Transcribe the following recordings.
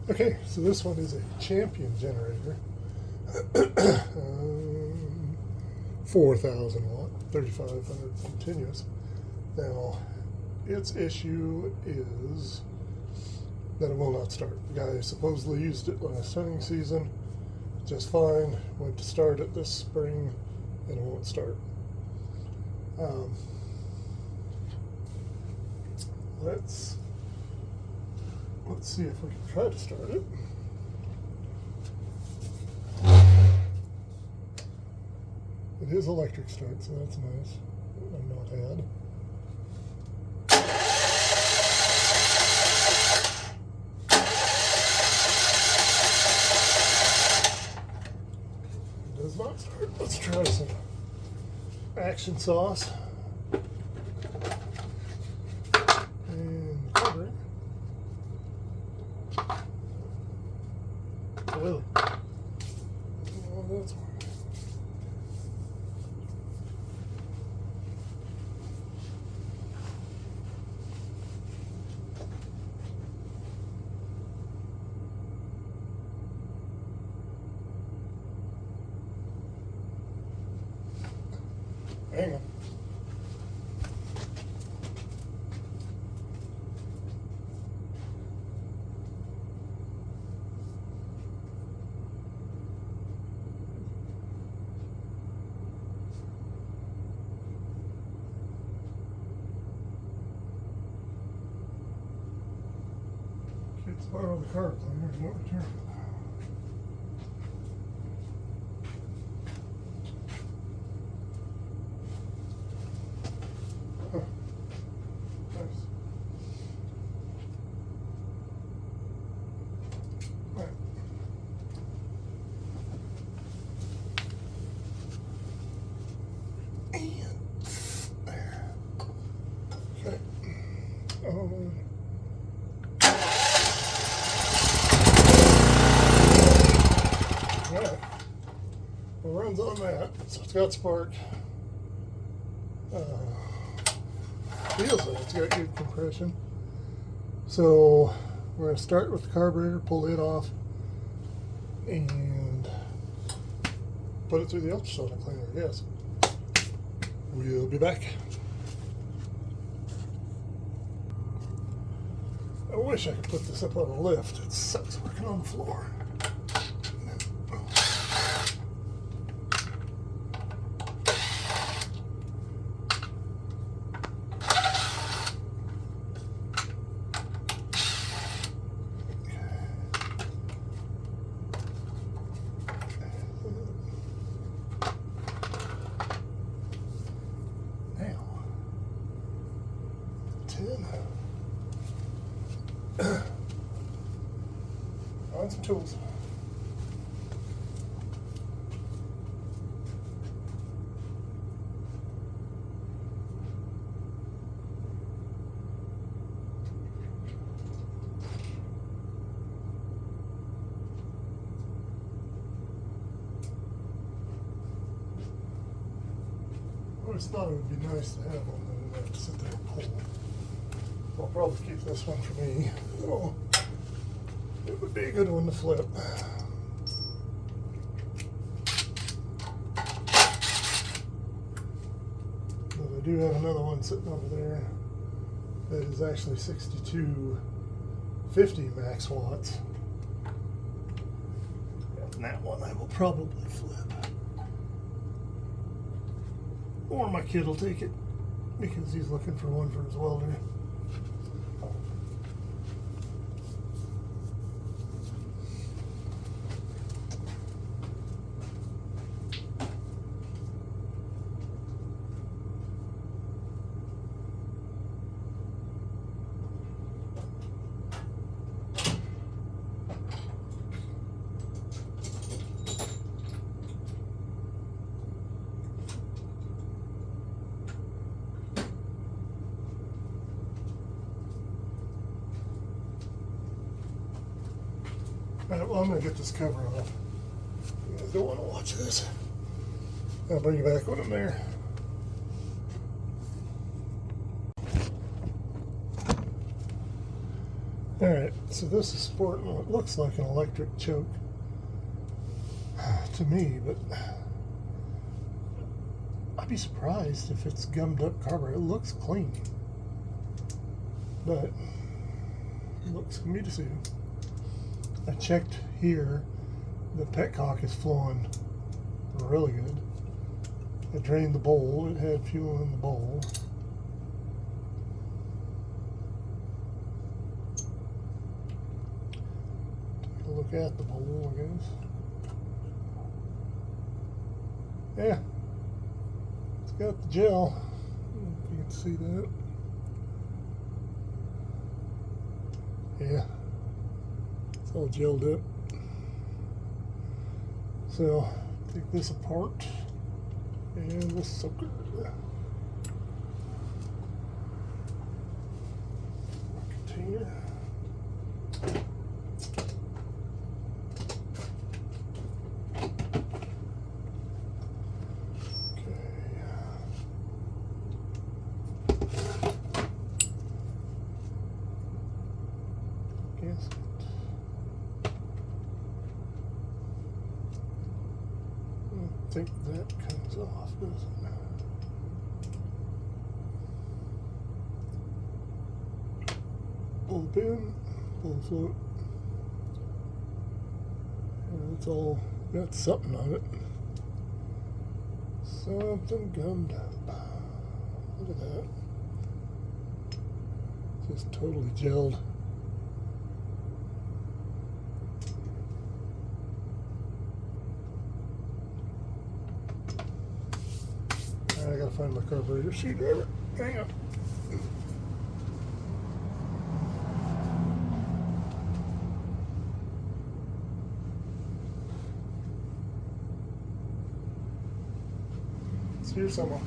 Okay, so this one is a Champion generator. 4,000 watt, 3,500 continuous. Now, its issue is that it will not start. The guy supposedly used it last hunting season just fine. Went to start it this spring and it won't start. Let's see if we can try to start it. It is electric start, so that's nice. I'm not had. It does not start. Let's try some action sauce. And covering. Really? Oh, that's one. Hang on. Kids borrow the car cleaner and won't return it. It runs on that, so it's got spark. Feels like it's got good compression. So we're going to start with the carburetor, pull it off, and put it through the ultrasonic cleaner, I guess. We'll be back. I wish I could put this up on a lift. It sucks working on the floor. Find some tools. I always thought it would be nice to have one that I didn't have to sit there and pull. I'll probably keep this one for me. Oh, it would be a good one to flip. But I do have another one sitting over there that is actually 6250 max watts. And that one I will probably flip. Or my kid will take it because he's looking for one for his welder. Alright, well, I'm going to get this cover off. You guys don't want to watch this. I'll bring you back when I'm there. Alright, so this is sporting what looks like an electric choke to me, but I'd be surprised if it's gummed up carburetor. It looks clean, but it looks for me to see. I checked here, the petcock is flowing really good. I drained the bowl, it had fuel in the bowl. Take a look at the bowl, I guess. Yeah, it's got the gel. I don't know if you can see that. Yeah, it's all gelled up. So, take this apart and this sucker. Container. I think that comes off, doesn't it? Pull pin, pull float. And it's all got something on it. Something gummed up. Look at that. Just totally gelled. I gotta find my carburetor screwdriver. Hang on. It's here somewhere.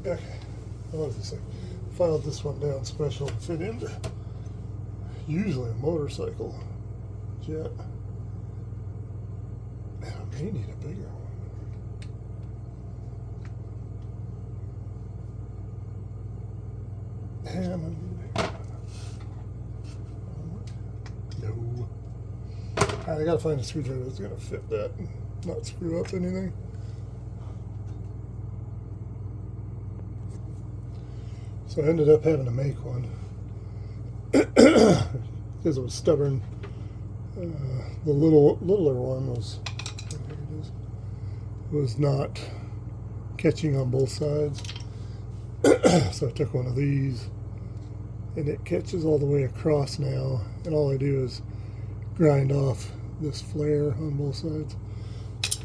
Okay, I love this thing. Filed this one down special to fit into usually a motorcycle jet. Man, I may need a bigger one. Yeah, I'm gonna need a bigger one. No. I gotta find a screwdriver that's gonna fit that and not screw up anything. So I ended up having to make one because it was stubborn. The littler one was not catching on both sides. So I took one of these, and it catches all the way across now. And all I do is grind off this flare on both sides,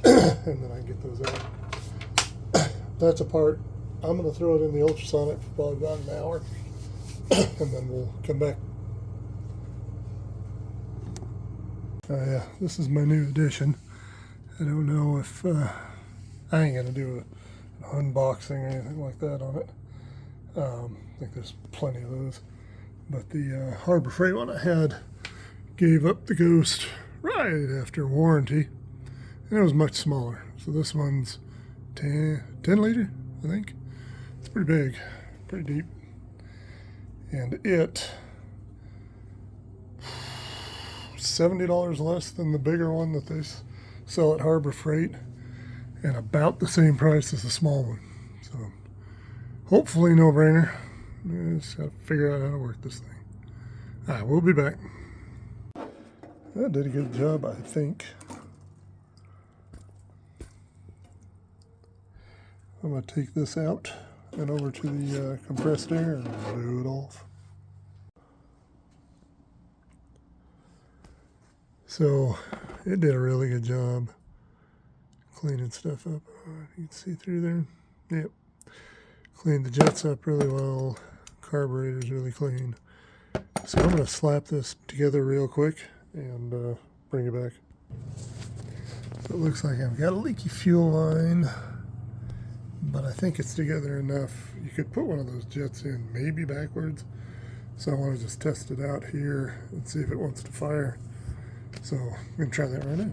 and then I get those out. That's a part. I'm going to throw it in the ultrasonic for probably about an hour, and then we'll come back. Yeah, this is my new addition. I don't know if I ain't going to do an unboxing or anything like that on it. I think there's plenty of those. But the Harbor Freight one I had gave up the ghost right after warranty, and it was much smaller. So this one's 10 liter, I think. It's pretty big, pretty deep, and it $70 less than the bigger one that they sell at Harbor Freight, and about the same price as the small one. So hopefully no brainer. Just gotta figure out how to work this thing. All right, we'll be back. That did a good job, I think. I'm gonna take this out and over to the compressed air and blow it off. So it did a really good job cleaning stuff up. You can see through there. Yep. Cleaned the jets up really well. Carburetor's really clean. So I'm going to slap this together real quick and bring it back. So it looks like I've got a leaky fuel line, but I think it's together enough. You could put one of those jets in maybe backwards. So I want to just test it out here and see if it wants to fire. So I'm going to try that right now.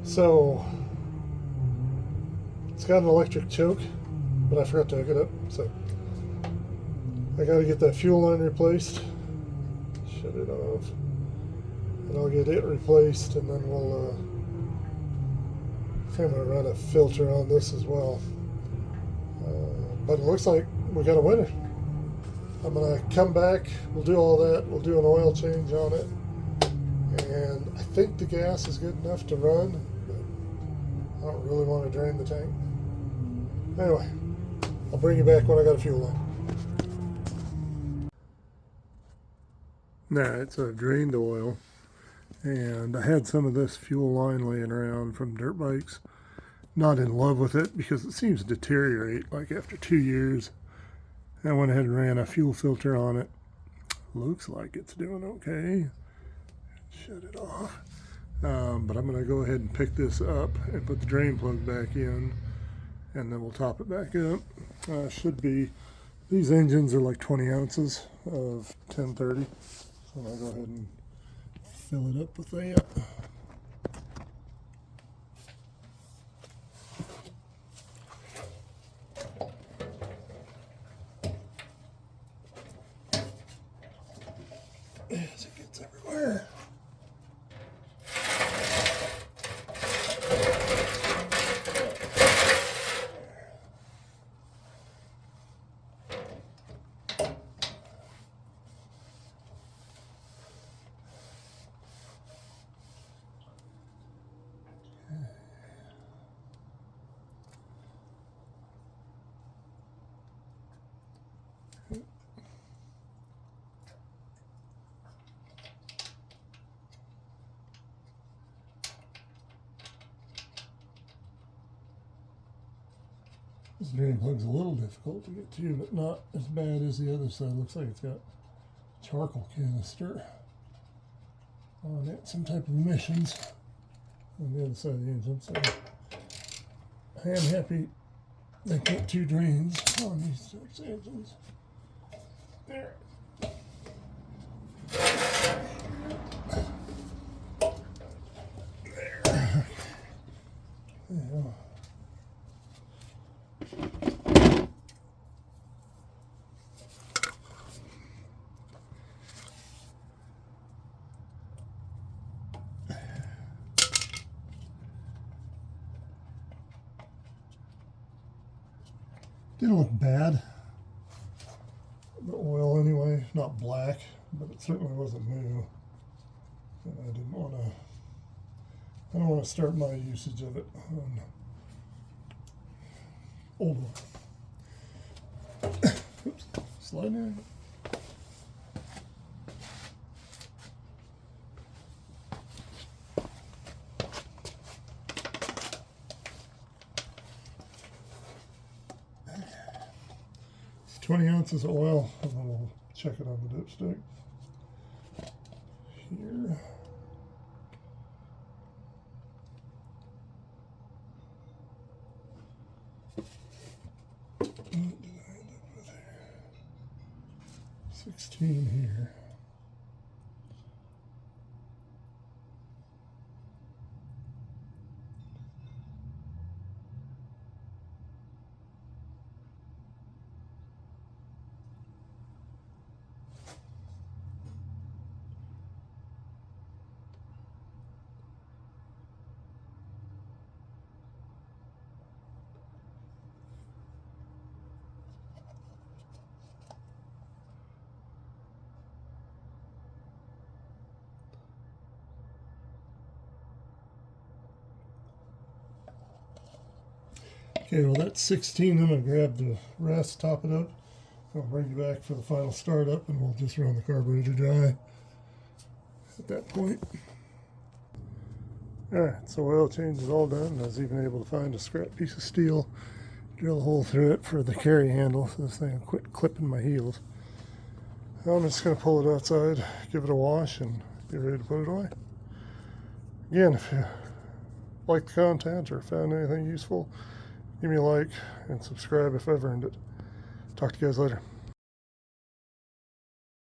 So it's got an electric choke, but I forgot to hook it up. So I got to get that fuel line replaced. Shut it off. And I'll get it replaced, and then we'll I think I'm going to run a filter on this as well. But it looks like we got a winner. I'm going to come back, we'll do all that, we'll do an oil change on it, and I think the gas is good enough to run, but I don't really want to drain the tank. Anyway, I'll bring you back when I got a fuel line. Alright, so I've drained the oil, and I had some of this fuel line laying around from dirt bikes. Not in love with it because it seems to deteriorate like after 2 years. I went ahead and ran a fuel filter on it. Looks like it's doing okay. Shut it off. But I'm going to go ahead and pick this up and put the drain plug back in, and then we'll top it back up. Should be, these engines are like 20 ounces of 1030. So I'll go ahead and fill it up with that. As it gets everywhere. This drain plug's a little difficult to get to, but not as bad as the other side. Looks like it's got charcoal canister on it, some type of emissions on the other side of the engine. So I am happy they put 2 drains on these types of engines. There. There. Yeah. Didn't look bad. The oil anyway, not black, but it certainly wasn't new. And I didn't want to, I don't want to start my usage of it on old oil. Oops, slide in. It's 20 ounces of oil, and then we'll check it on the dipstick. Here. What did I end up with here? 16 here. Okay, well that's 16. I'm going to grab the rest, top it up. I'll bring you back for the final startup, and we'll just run the carburetor dry at that point. Alright, so oil change is all done. I was even able to find a scrap piece of steel, drill a hole through it for the carry handle so this thing will quit clipping my heels. Now I'm just going to pull it outside, give it a wash, and get ready to put it away. Again, if you like the content or found anything useful, give me a like and subscribe if I've earned it. Talk to you guys later.